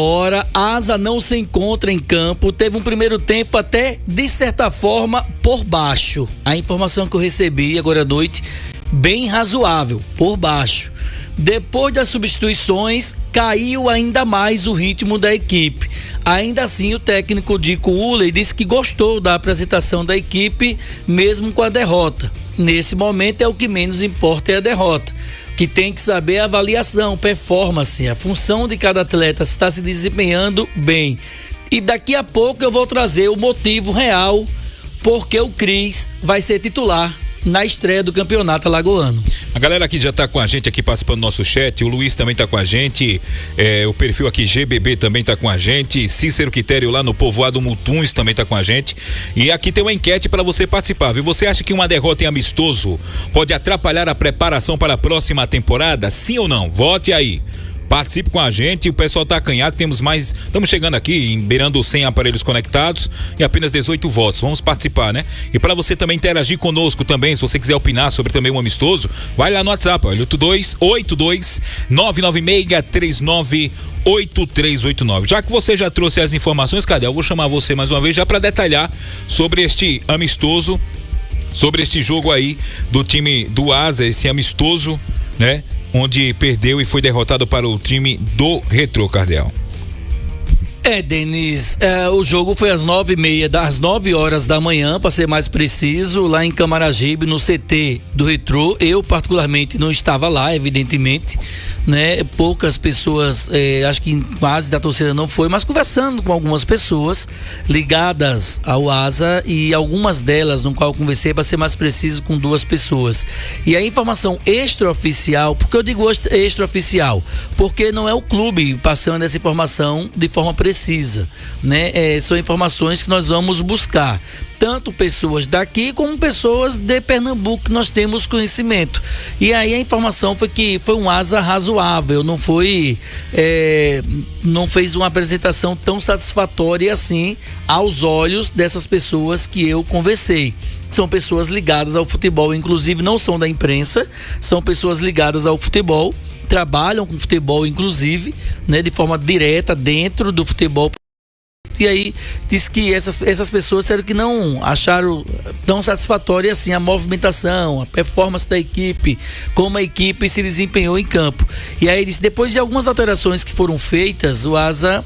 Ora, Asa não se encontra em campo, teve um primeiro tempo até, de certa forma, por baixo. A informação que eu recebi agora à noite, bem razoável, por baixo. Depois das substituições, caiu ainda mais o ritmo da equipe. Ainda assim, o técnico Dico Ulley disse que gostou da apresentação da equipe, mesmo com a derrota. Nesse momento, é o que menos importa, é a derrota. Que tem que saber a avaliação, performance, a função de cada atleta, se está se desempenhando bem. E daqui a pouco eu vou trazer o motivo real porque o Cris vai ser titular na estreia do Campeonato Alagoano. A galera aqui já tá com a gente aqui participando do nosso chat, o Luiz também tá com a gente, o perfil aqui GBB também tá com a gente, Cícero Quitério lá no povoado Mutuns também tá com a gente, e aqui tem uma enquete para você participar, viu? Você acha que uma derrota em amistoso pode atrapalhar a preparação para a próxima temporada? Sim ou não? Vote aí. Participe com a gente, o pessoal tá acanhado, estamos chegando aqui em beirando 100 aparelhos conectados e apenas 18 votos, vamos participar, né? E para você também interagir conosco também, se você quiser opinar sobre também um amistoso, vai lá no WhatsApp, olha, 82-996-398389. Já que você já trouxe as informações, cadê? Eu vou chamar você mais uma vez já para detalhar sobre este amistoso, sobre este jogo aí do time do Asa, esse amistoso, né? Onde perdeu e foi derrotado para o time do Retrô, Cardeal. Denis, o jogo foi às 9h30, das 9 horas da manhã, para ser mais preciso, lá em Camaragibe, no CT do Retrô. Eu, particularmente, não estava lá, evidentemente, né? Poucas pessoas, acho que quase da torcida não foi, mas conversando com algumas pessoas ligadas ao Asa e algumas delas, no qual eu conversei, para ser mais preciso, com 2 pessoas. E a informação extraoficial, por que eu digo extraoficial? Porque não é o clube passando essa informação de forma precisa, né? São informações que nós vamos buscar, tanto pessoas daqui como pessoas de Pernambuco que nós temos conhecimento. E aí a informação foi que foi um Asa razoável, não fez uma apresentação tão satisfatória assim aos olhos dessas pessoas que eu conversei. São pessoas ligadas ao futebol, inclusive não são da imprensa, são pessoas ligadas ao futebol, trabalham com futebol, inclusive, né, de forma direta dentro do futebol. E aí diz que essas pessoas disseram que não acharam tão satisfatória assim a movimentação, a performance da equipe, como a equipe se desempenhou em campo. E aí disse, depois de algumas alterações que foram feitas, o Asa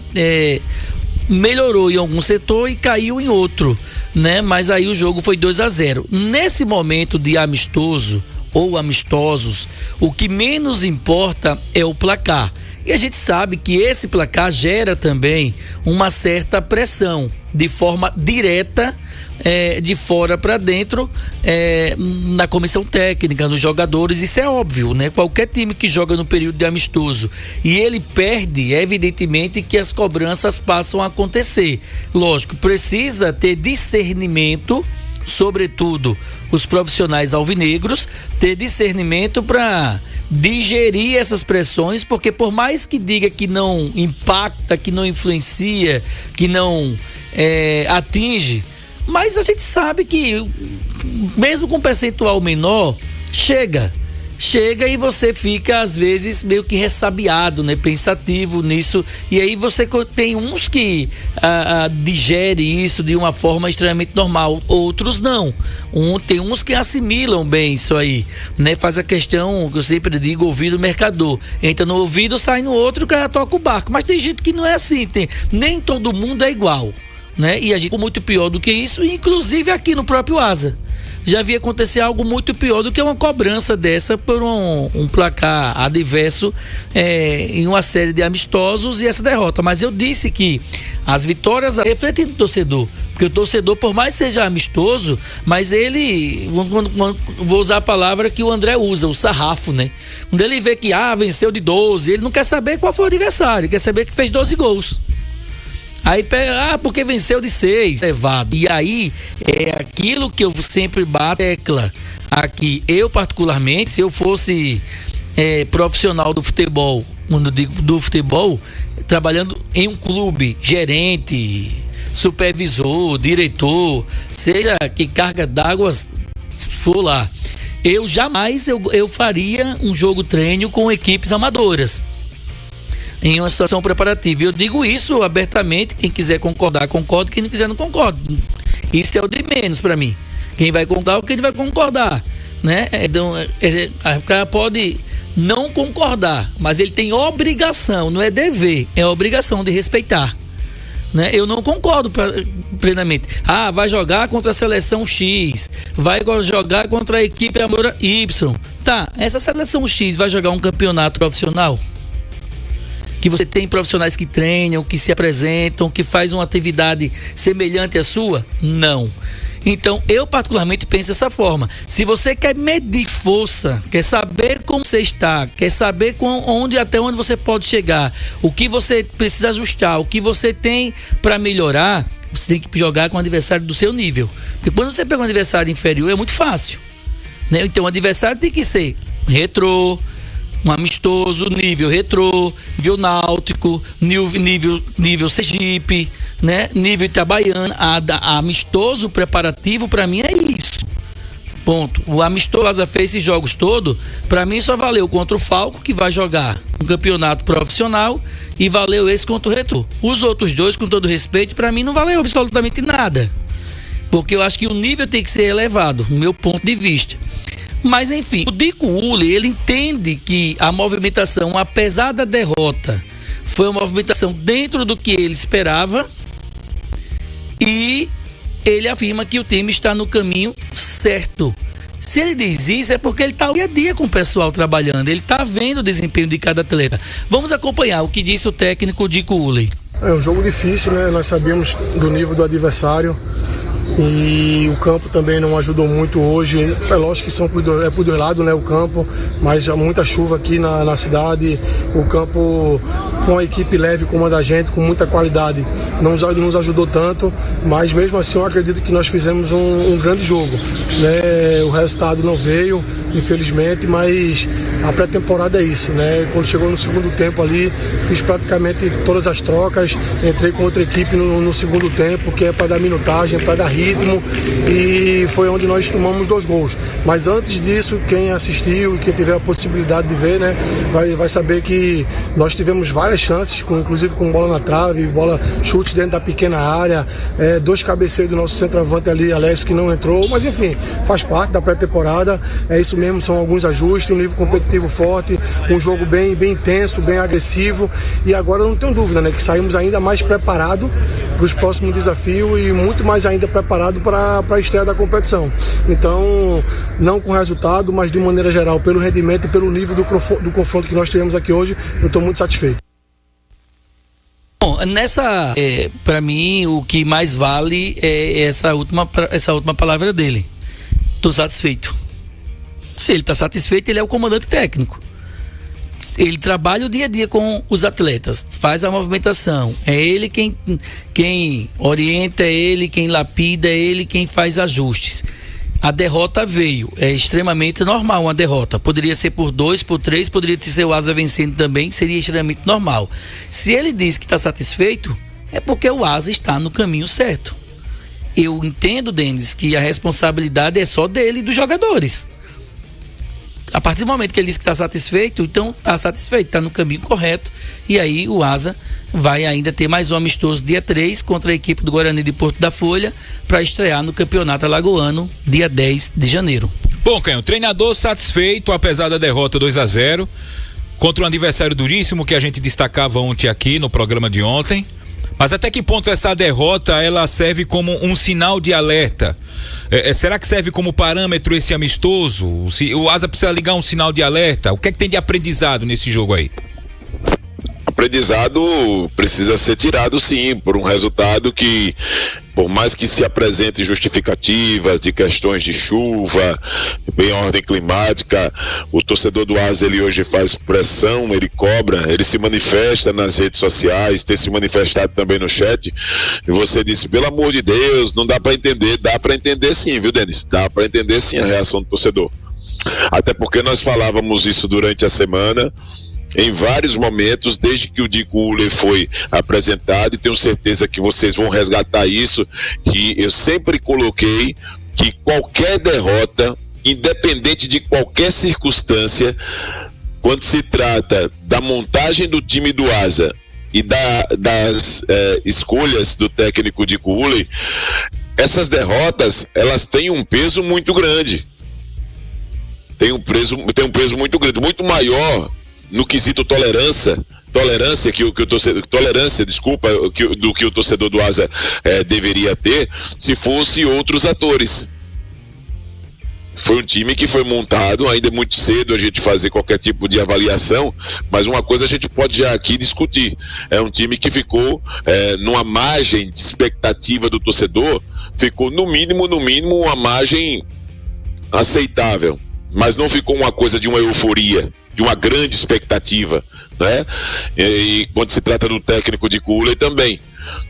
melhorou em algum setor e caiu em outro, né? Mas aí o jogo foi 2-0. Nesse momento de amistoso ou amistosos, o que menos importa é o placar. E a gente sabe que esse placar gera também uma certa pressão de forma direta, de fora para dentro, na comissão técnica, nos jogadores. Isso é óbvio, né? Qualquer time que joga no período de amistoso e ele perde, é evidentemente que as cobranças passam a acontecer. Lógico, precisa ter discernimento, sobretudo os profissionais alvinegros, ter discernimento para digerir essas pressões, porque por mais que diga que não impacta, que não influencia, que não atinge, mas a gente sabe que mesmo com percentual menor, chega e você fica às vezes meio que ressabiado, né? Pensativo nisso, e aí você tem uns que digere isso de uma forma extremamente normal, outros não. Tem uns que assimilam bem isso aí, né? Faz a questão que eu sempre digo, ouvido mercador, entra no ouvido, sai no outro, o cara toca o barco. Mas tem gente que não é assim, nem todo mundo é igual, né? E a gente muito pior do que isso, inclusive aqui no próprio Asa já havia acontecer algo muito pior do que uma cobrança dessa por um placar adverso em uma série de amistosos e essa derrota. Mas eu disse que as vitórias refletem no torcedor, porque o torcedor, por mais seja amistoso, mas ele, vou usar a palavra que o André usa, o sarrafo, né? Quando ele vê que venceu de 12, ele não quer saber qual foi o adversário, quer saber que fez 12 gols. Aí pega, porque venceu de 6, levado. E aí, é aquilo que eu sempre bato tecla aqui. Eu, particularmente, se eu fosse profissional do futebol, quando eu digo do futebol, trabalhando em um clube, gerente, supervisor, diretor, seja que carga d'água for lá, eu jamais eu faria um jogo treino com equipes amadoras. em uma situação preparativa. Eu digo isso abertamente, quem quiser concordar, concorda, quem não quiser, não concorda. Isso é o de menos para mim. Quem vai concordar, o que ele vai concordar, né? Então, o cara pode não concordar, mas ele tem obrigação, não é dever, é obrigação de respeitar, né? Eu não concordo plenamente. Vai jogar contra a seleção X, vai jogar contra a equipe Y. Tá, essa seleção X vai jogar um campeonato profissional? Que você tem profissionais que treinam, que se apresentam, que fazem uma atividade semelhante à sua? Não. Então, eu particularmente penso dessa forma. Se você quer medir força, quer saber como você está, quer saber até onde você pode chegar, o que você precisa ajustar, o que você tem para melhorar, você tem que jogar com o adversário do seu nível. Porque quando você pega um adversário inferior, é muito fácil, né? Então, o adversário tem que ser retrô, um amistoso, nível retrô, nível náutico, nível Sergipe, né? Nível Itabaiana. Amistoso preparativo para mim é isso. Ponto. O amistoso Asa fez esses jogos todos, para mim só valeu contra o Falco, que vai jogar um campeonato profissional, e valeu esse contra o Retrô. Os outros dois, com todo respeito, para mim não valeu absolutamente nada. Porque eu acho que o nível tem que ser elevado, no meu ponto de vista. Mas enfim, o Dico Uhle, ele entende que a movimentação, apesar da derrota, foi uma movimentação dentro do que ele esperava, e ele afirma que o time está no caminho certo. Se ele diz isso, é porque ele está dia a dia com o pessoal trabalhando, ele está vendo o desempenho de cada atleta. Vamos acompanhar o que disse o técnico Dico Uhle. É um jogo difícil, né? Nós sabíamos do nível do adversário. E o campo também não ajudou muito hoje. É lógico que por dois lados, né, o campo, mas há muita chuva aqui na cidade. O campo, com a equipe leve como a da gente, com muita qualidade, não nos ajudou tanto, mas mesmo assim eu acredito que nós fizemos um grande jogo, né? O resultado não veio, infelizmente, mas a pré-temporada é isso, né? Quando chegou no segundo tempo ali, fiz praticamente todas as trocas, entrei com outra equipe no segundo tempo, que é para dar minutagem, para dar ritmo, e foi onde nós tomamos 2 gols. Mas antes disso, quem assistiu e quem tiver a possibilidade de ver, né, vai saber que nós tivemos várias chances, inclusive com bola na trave, chutes dentro da pequena área, 2 cabeceiros do nosso centroavante ali, Alex, que não entrou, mas enfim, faz parte da pré-temporada, é isso mesmo, são alguns ajustes, um nível competitivo forte, um jogo bem intenso, bem agressivo, e agora eu não tenho dúvida, né, que saímos ainda mais preparados para os próximos desafios e muito mais ainda preparado para a estreia da competição. Então, não com resultado, mas de maneira geral, pelo rendimento e pelo nível do confronto que nós tivemos aqui hoje, eu estou muito satisfeito. Bom, para mim, o que mais vale é essa última palavra dele. Estou satisfeito. Se ele está satisfeito, ele é o comandante técnico. Ele trabalha o dia a dia com os atletas, faz a movimentação, é ele quem orienta, é ele quem lapida, é ele quem faz ajustes. A derrota veio, é extremamente normal uma derrota, poderia ser por 2, por 3, poderia ser o Asa vencendo também, seria extremamente normal. Se ele diz que está satisfeito, é porque o Asa está no caminho certo. Eu entendo, Denis, que a responsabilidade é só dele e dos jogadores. A partir do momento que ele diz que está satisfeito, então está satisfeito, está no caminho correto. E aí o Asa vai ainda ter mais um amistoso dia 3 contra a equipe do Guarani de Porto da Folha para estrear no Campeonato Alagoano dia 10 de janeiro. Bom, Canho, treinador satisfeito apesar da derrota 2-0 contra um adversário duríssimo que a gente destacava ontem aqui no programa de ontem. Mas até que ponto essa derrota ela serve como um sinal de alerta? Será que serve como parâmetro esse amistoso? O Asa precisa ligar um sinal de alerta? O que é que tem de aprendizado nesse jogo aí? Aprendizado precisa ser tirado, sim, por um resultado que, por mais que se apresente justificativas de questões de chuva, em ordem climática, o torcedor do Asa, ele hoje faz pressão, ele cobra, ele se manifesta nas redes sociais, tem se manifestado também no chat, e você disse, pelo amor de Deus, não dá para entender. Dá para entender sim, viu, Denis? Dá para entender sim a reação do torcedor. Até porque nós falávamos isso durante a semana, em vários momentos, desde que o Dico Uhle foi apresentado, e tenho certeza que vocês vão resgatar isso, que eu sempre coloquei que qualquer derrota, independente de qualquer circunstância, quando se trata da montagem do time do Asa e das escolhas do técnico de Cooley, essas derrotas, elas têm um peso muito grande. Tem um peso muito grande, muito maior no quesito tolerância do que o torcedor do Asa deveria ter se fosse outros atores. Foi um time que foi montado, ainda é muito cedo a gente fazer qualquer tipo de avaliação, mas uma coisa a gente pode já aqui discutir. É um time que ficou numa margem de expectativa do torcedor, ficou no mínimo uma margem aceitável, mas não ficou uma coisa de uma euforia, de uma grande expectativa, né? E quando se trata do técnico de Cooley também.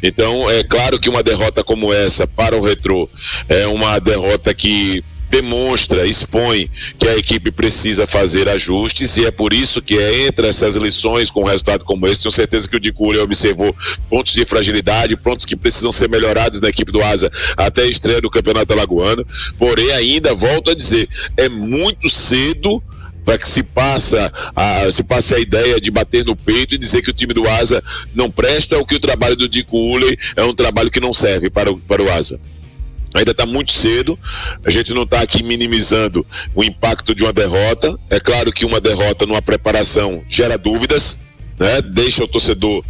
Então é claro que uma derrota como essa para o Retrô é uma derrota que demonstra, expõe que a equipe precisa fazer ajustes, e é por isso que entre essas lições com um resultado como esse, tenho certeza que o de Cooley observou pontos de fragilidade, pontos que precisam ser melhorados na equipe do Asa até a estreia do Campeonato Alagoano. Porém, ainda volto a dizer, é muito cedo para que se passe a ideia de bater no peito e dizer que o time do Asa não presta, ou que o trabalho do de Cooley é um trabalho que não serve para o Asa. Ainda está muito cedo, a gente não está aqui minimizando o impacto de uma derrota. É claro que uma derrota numa preparação gera dúvidas, né? Deixa o torcedor,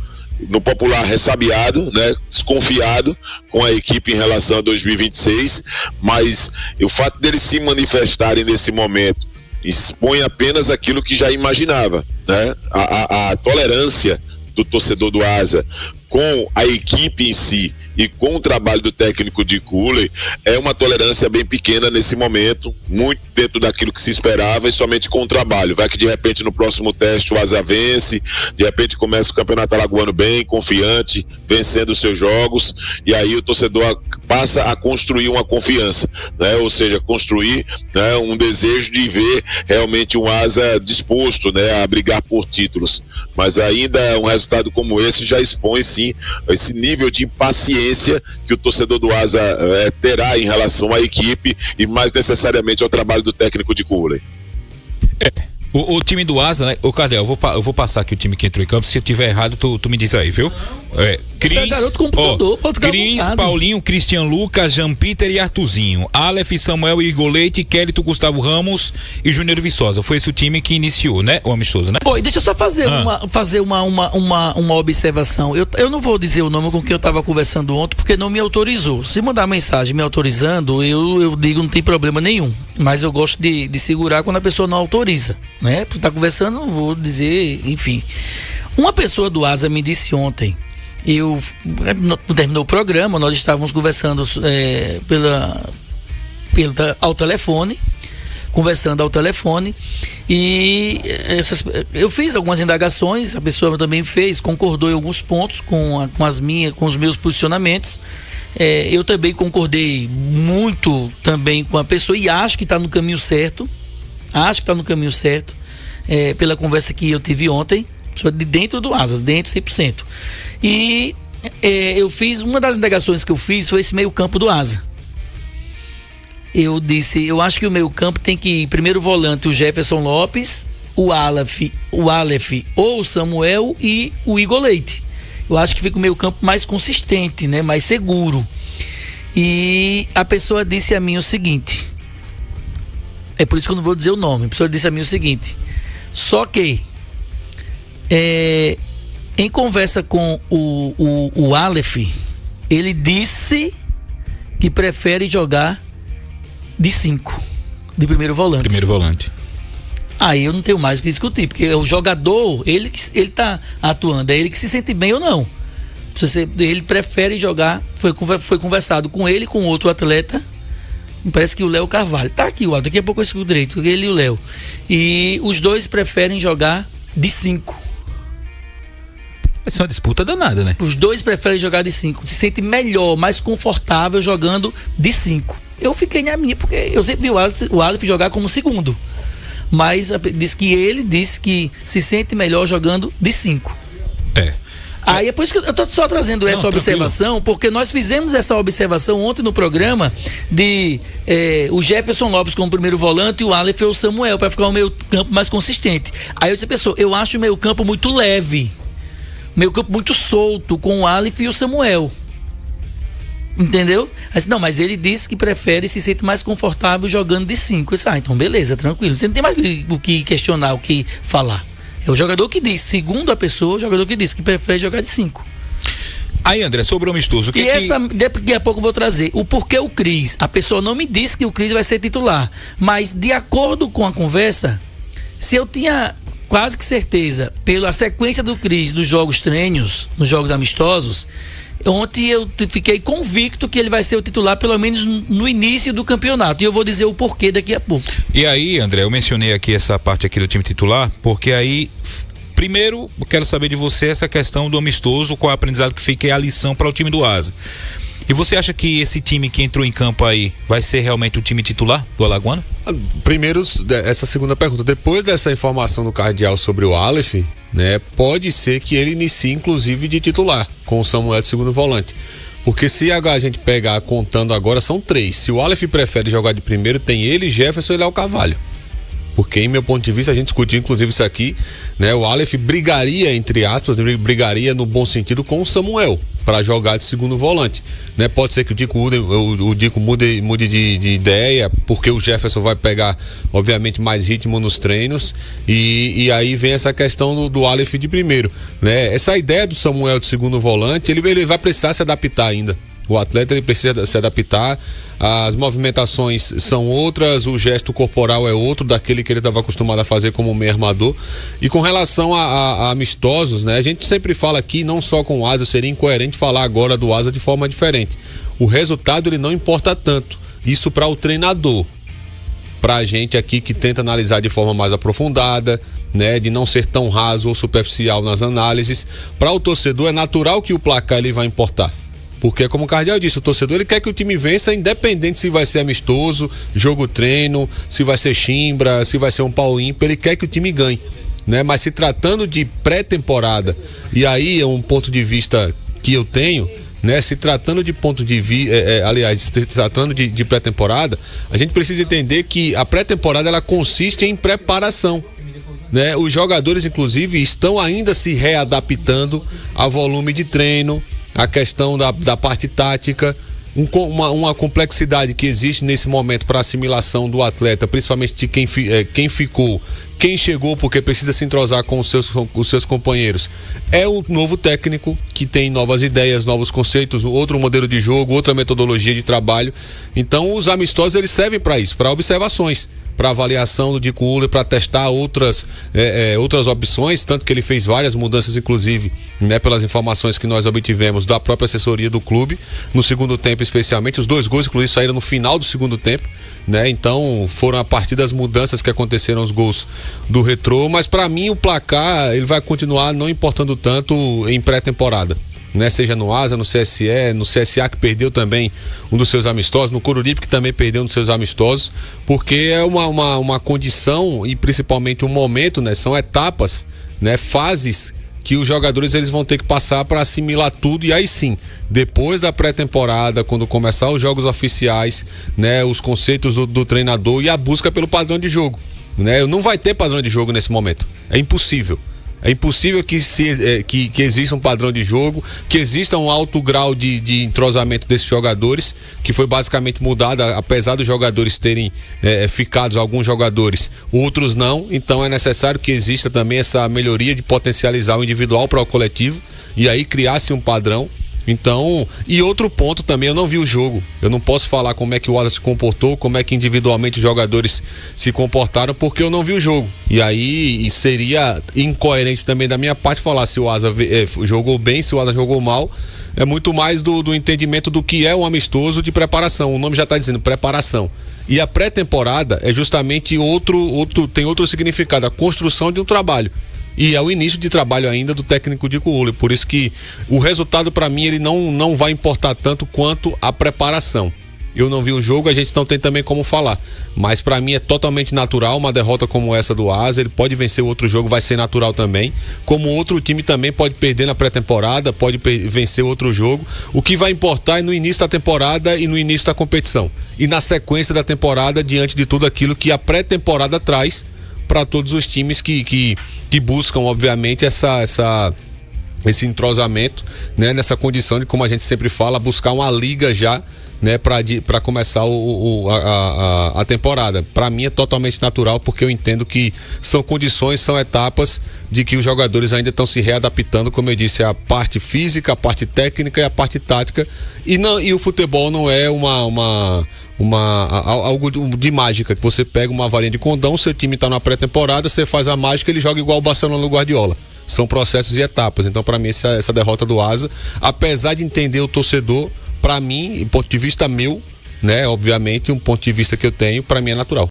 no popular, ressabiado, né? Desconfiado com a equipe em relação a 2026, mas o fato deles se manifestarem nesse momento expõe apenas aquilo que já imaginava, né? A tolerância do torcedor do Asa com a equipe em si e com o trabalho do técnico de Cooley é uma tolerância bem pequena nesse momento, muito dentro daquilo que se esperava, e somente com o trabalho. Vai que de repente no próximo teste o Asa vence, de repente começa o Campeonato Alagoano bem, confiante, vencendo os seus jogos, e aí o torcedor passa a construir uma confiança, né? Ou seja, construir, né, um desejo de ver realmente um Asa disposto, né, a brigar por títulos. Mas ainda um resultado como esse já expõe sim esse nível de impaciência que o torcedor do Asa terá em relação à equipe e mais necessariamente ao trabalho do técnico de Cooley. O time do Asa, né? Ô Cardel, eu vou passar aqui o time que entrou em campo. Se eu tiver errado, tu me diz aí, viu? Cris, você é garoto computador, pode ficar Cris, vontade. Paulinho, Cristian Lucas, Jean Peter e Artuzinho, Aleph, Samuel, Igor Leite, Kélito, Gustavo Ramos e Júnior Viçosa. Foi esse o time que iniciou, né? O amistoso, né? Oi, deixa eu só fazer uma observação. Eu não vou dizer o nome com quem eu estava conversando ontem, porque não me autorizou. Se mandar mensagem me autorizando, eu digo não tem problema nenhum. Mas eu gosto de segurar quando a pessoa não autoriza, né? Por estar conversando, não vou dizer, enfim. Uma pessoa do Asa me disse ontem, terminou o programa, nós estávamos conversando ao telefone, e eu fiz algumas indagações, a pessoa também fez, concordou em alguns pontos com os meus posicionamentos. Eu também concordei muito também com a pessoa e acho que está no caminho certo, pela conversa que eu tive ontem, de dentro do Asa, dentro 100%. E eu fiz, uma das indagações que eu fiz foi esse meio campo do Asa. Eu disse, eu acho que o meio campo tem que ir primeiro volante o Jefferson Lopes, o Aleph ou o Samuel e o Igor Leite. Eu acho que fica o meio campo mais consistente, né? Mais seguro. E a pessoa disse a mim o seguinte, é por isso que eu não vou dizer o nome, a pessoa disse a mim o seguinte, só que em conversa com o Aleph, ele disse que prefere jogar de 5, de primeiro volante. Aí eu não tenho mais o que discutir, porque o jogador, ele tá atuando, é ele que se sente bem ou não. Ele prefere jogar, foi conversado com ele, com outro atleta, parece que o Léo Carvalho, tá aqui o daqui a pouco eu escuto direito, ele e o Léo, e os dois preferem jogar de 5. Vai ser uma disputa danada, né? Os dois preferem jogar de 5. Se sente melhor, mais confortável jogando de 5. Eu fiquei na minha, porque eu sempre vi o Aleph jogar como segundo. Mas ele disse que se sente melhor jogando de 5. Aí é por isso que eu tô só trazendo essa observação, porque nós fizemos essa observação ontem no programa de o Jefferson Lopes como primeiro volante e o Aleph ou o Samuel, para ficar o meio campo mais consistente. Aí eu disse, pessoal, eu acho o meio campo muito leve, meio campo muito solto, com o Aleph e o Samuel. Entendeu? Assim, não, mas ele disse que prefere se sente mais confortável jogando de 5. Então beleza, tranquilo. Você não tem mais o que questionar, o que falar. É o jogador que diz, segundo a pessoa, o jogador que diz que prefere jogar de 5. Aí, André, sobre o amistoso. Daqui a pouco eu vou trazer o porquê o Cris. A pessoa não me disse que o Cris vai ser titular, mas de acordo com a conversa, se eu tinha quase que certeza, pela sequência do Cris dos jogos treinos, nos jogos amistosos, ontem eu fiquei convicto que ele vai ser o titular pelo menos no início do campeonato, e eu vou dizer o porquê daqui a pouco. E aí, André, eu mencionei aqui essa parte aqui do time titular, porque aí, primeiro, eu quero saber de você essa questão do amistoso, qual é o aprendizado que fica e a lição para o time do Asa. E você acha que esse time que entrou em campo aí vai ser realmente o time titular do Alagoano? Primeiro, essa segunda pergunta, depois dessa informação do Cardeal sobre o Aleph, né, pode ser que ele inicie inclusive de titular com o Samuel de segundo volante, porque se a gente pegar contando agora são 3, se o Aleph prefere jogar de primeiro, tem ele, Jefferson e Léo Carvalho, porque em meu ponto de vista, a gente discutiu inclusive isso aqui, né, o Aleph brigaria, entre aspas, brigaria no bom sentido com o Samuel para jogar de segundo volante, né? Pode ser que o Dico mude de ideia, porque o Jefferson vai pegar obviamente mais ritmo nos treinos, e aí vem essa questão do Aleph de primeiro, né? Essa ideia do Samuel de segundo volante, ele vai precisar se adaptar ainda. O atleta ele precisa se adaptar, as movimentações são outras, o gesto corporal é outro daquele que ele estava acostumado a fazer como meio armador. E com relação a amistosos, né, a gente sempre fala aqui, não só com o Asa, seria incoerente falar agora do Asa de forma diferente. O resultado ele não importa tanto, isso para o treinador, para a gente aqui que tenta analisar de forma mais aprofundada, né, de não ser tão raso ou superficial nas análises. Para o torcedor é natural que o placar ele vai importar. Porque, como o Cardeal disse, o torcedor ele quer que o time vença, independente se vai ser amistoso, jogo treino, se vai ser chimbra, se vai ser um pau ímpar, ele quer que o time ganhe, né? Mas se tratando de pré-temporada, e aí é um ponto de vista que eu tenho, né? Se tratando de ponto de vista, se tratando de pré-temporada, a gente precisa entender que a pré-temporada ela consiste em preparação, né? Os jogadores, inclusive, estão ainda se readaptando ao volume de treino, a questão da parte tática, uma complexidade que existe nesse momento para assimilação do atleta, principalmente de quem ficou, quem chegou porque precisa se entrosar com os seus companheiros. É um novo técnico que tem novas ideias, novos conceitos, outro modelo de jogo, outra metodologia de trabalho. Então os amistosos eles servem para isso, para observações, para avaliação do Dico Uller, para testar outras opções, tanto que ele fez várias mudanças, inclusive, né, pelas informações que nós obtivemos da própria assessoria do clube, no segundo tempo especialmente. Os 2 gols, inclusive, saíram no final do segundo tempo, né? Então foram a partir das mudanças que aconteceram os gols do Retrô, mas para mim o placar ele vai continuar não importando tanto em pré-temporada, né? Seja no Asa, no CSE, no CSA que perdeu também um dos seus amistosos, no Coruripe que também perdeu um dos seus amistosos, porque é uma condição e principalmente um momento, né? São etapas, né? Fases que os jogadores eles vão ter que passar para assimilar tudo, e aí sim, depois da pré-temporada, quando começar os jogos oficiais, né? Os conceitos do treinador e a busca pelo padrão de jogo, né? Não vai ter padrão de jogo nesse momento, é impossível. É impossível que exista um padrão de jogo, que exista um alto grau de entrosamento desses jogadores, que foi basicamente mudado, apesar dos jogadores terem ficado, alguns jogadores, outros não. Então é necessário que exista também essa melhoria de potencializar o individual para o coletivo, e aí criar-se um padrão. Então, e outro ponto também, eu não vi o jogo, eu não posso falar como é que o Asa se comportou, como é que individualmente os jogadores se comportaram, porque eu não vi o jogo, e aí seria incoerente também da minha parte falar se o Asa jogou bem, se o Asa jogou mal. É muito mais do entendimento do que é um amistoso de preparação, o nome já está dizendo preparação, e a pré-temporada é justamente tem outro significado, a construção de um trabalho. E é o início de trabalho ainda do técnico Dico Uller, por isso que o resultado para mim ele não vai importar tanto quanto a preparação, eu não vi o jogo, a gente não tem também como falar. Mas para mim é totalmente natural uma derrota como essa do Asa. Ele pode vencer o outro jogo, vai ser natural também. Como outro time também pode perder na pré-temporada, pode vencer outro jogo. O que vai importar é no início da temporada e no início da competição. E na sequência da temporada, diante de tudo aquilo que a pré-temporada traz para todos os times que buscam, obviamente, esse entrosamento, né, nessa condição de, como a gente sempre fala, buscar uma liga já, né, para começar a temporada. Para mim é totalmente natural, porque eu entendo que são condições, são etapas de que os jogadores ainda estão se readaptando, como eu disse, a parte física, a parte técnica e a parte tática. E o futebol não é algo de mágica, que você pega uma varinha de condão, seu time está na pré-temporada, você faz a mágica, ele joga igual o Barcelona no Guardiola. São processos e etapas. Então, para mim, essa derrota do Asa, apesar de entender o torcedor, para mim, do ponto de vista meu, né, obviamente, um ponto de vista que eu tenho, para mim é natural.